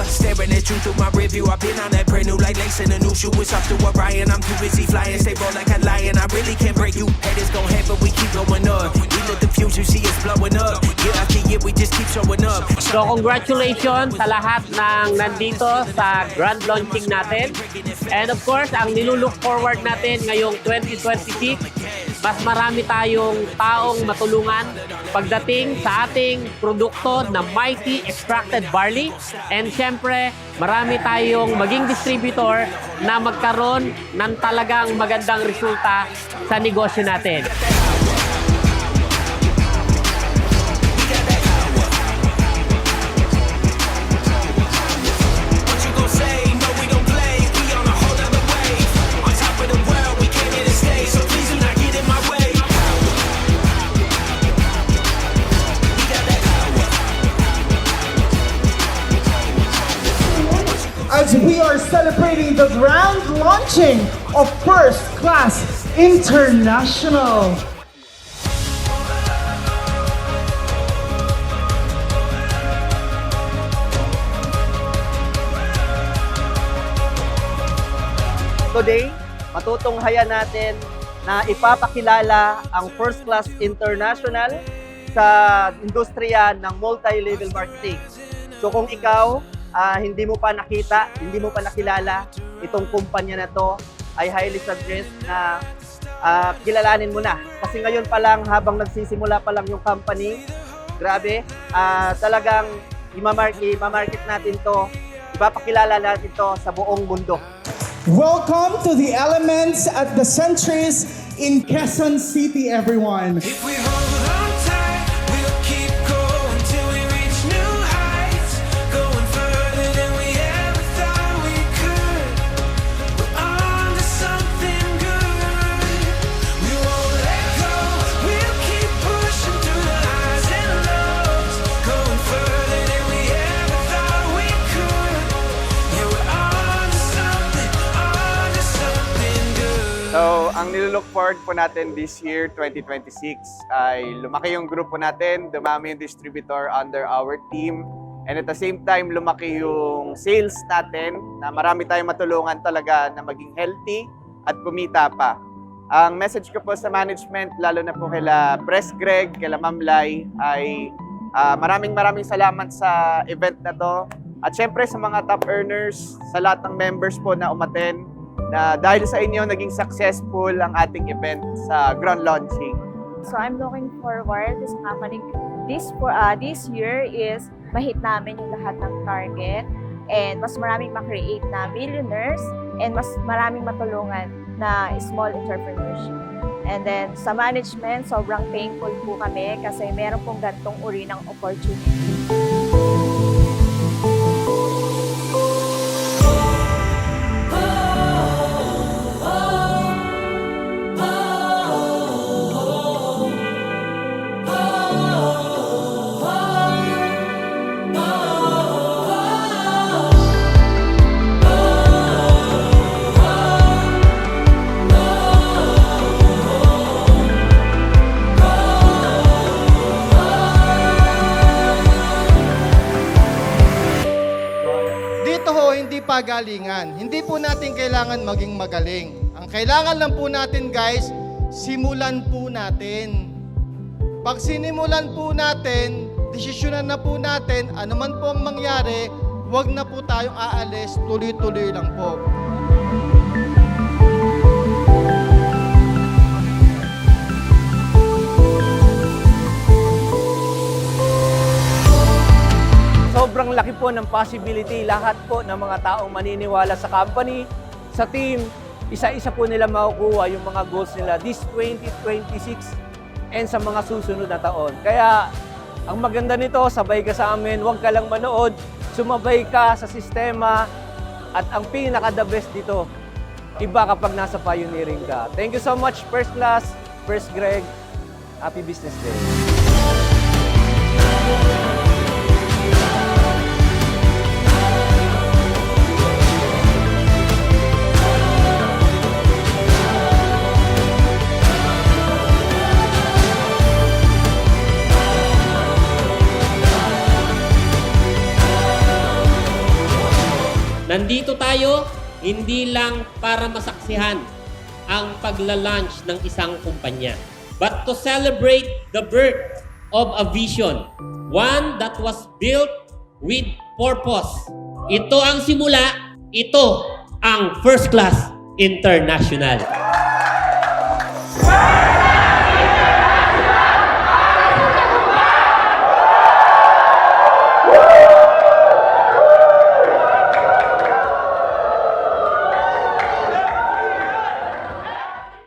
Staring at you through my review. I've been on that brand new like lace in a new shoe. It's up to Orion. I'm too busy flying. Stay roll like a lion. I really can't break you. Haters gon' hate, but we keep going up. We lit the fuse, you see it's blowing up. Year after year, we just keep showing up. So congratulations sa lahat ng nandito sa grand launching natin. And of course, ang nilulook forward natin ngayong 2026, mas marami tayong taong matulungan pagdating sa ating produkto na Mighty Extracted Barley. And syempre, marami tayong maging distributor na magkaroon ng talagang magandang resulta sa negosyo natin. As we are celebrating the grand launching of First Class International. Today, matutunghayan natin na ipapakilala ang First Class International sa industriya ng multi-level marketing. So kung ikaw hindi mo pa nakita, hindi mo pa nakilala itong kumpanya na to, ay highly suggest na kilalanin mo na. Kasi ngayon pa lang, habang nagsisimula pa lang yung company, grabe, talagang imamarket natin to, ipapakilala natin to sa buong mundo. Welcome to the Elements at the Centuries in Quezon City, everyone. If we hold on tight, we'll keep going till we reach new heights. Going further than we ever thought we could. We're on to something good. We won't let go. We'll keep pushing through the highs and lows. Going further than we ever thought we could. Yeah, we're on to something good. So, ang nilook forward po natin this year, 2026, ay lumaki yung grupo natin, dumami yung distributor under our team, and at the same time, lumaki yung sales natin na marami tayong matulungan talaga na maging healthy at kumita pa. Ang message ko po sa management, lalo na po kila Press Greg, kila Ma'am Lai, ay maraming salamat sa event na to. At syempre sa mga top earners, sa lahat ng members po na umattend, na dahil sa inyo naging successful ang ating event sa grand launching. So I'm looking forward this company this year is mahit namin yung lahat ng target and mas maraming ma-create na millionaires and mas maraming matulungan na small entrepreneurship. And then sa management, sobrang thankful po kami kasi meron pong gantong uri ng opportunity. Hindi pagalingan. Hindi po natin kailangan maging magaling. Ang kailangan lang po natin, guys, simulan po natin. Pag sinimulan po natin, desisyonan na po natin, ano man po ang mangyari, huwag na po tayong aalis, tuloy-tuloy lang po. Sobrang laki po ng possibility. Lahat po ng mga taong maniniwala sa company, sa team, isa-isa po nila makukuha yung mga goals nila this 2026 and sa mga susunod na taon. Kaya ang maganda nito, sabay ka sa amin, huwag ka lang manood, sumabay ka sa sistema at ang pinaka-the best dito, iba kapag nasa pioneering ka. Thank you so much, First Class, First Greg. Happy Business Day. Nandito tayo hindi lang para masaksihan ang pagla-launch ng isang kumpanya, but to celebrate the birth of a vision, one that was built with purpose. Ito ang simula, ito ang First Class International.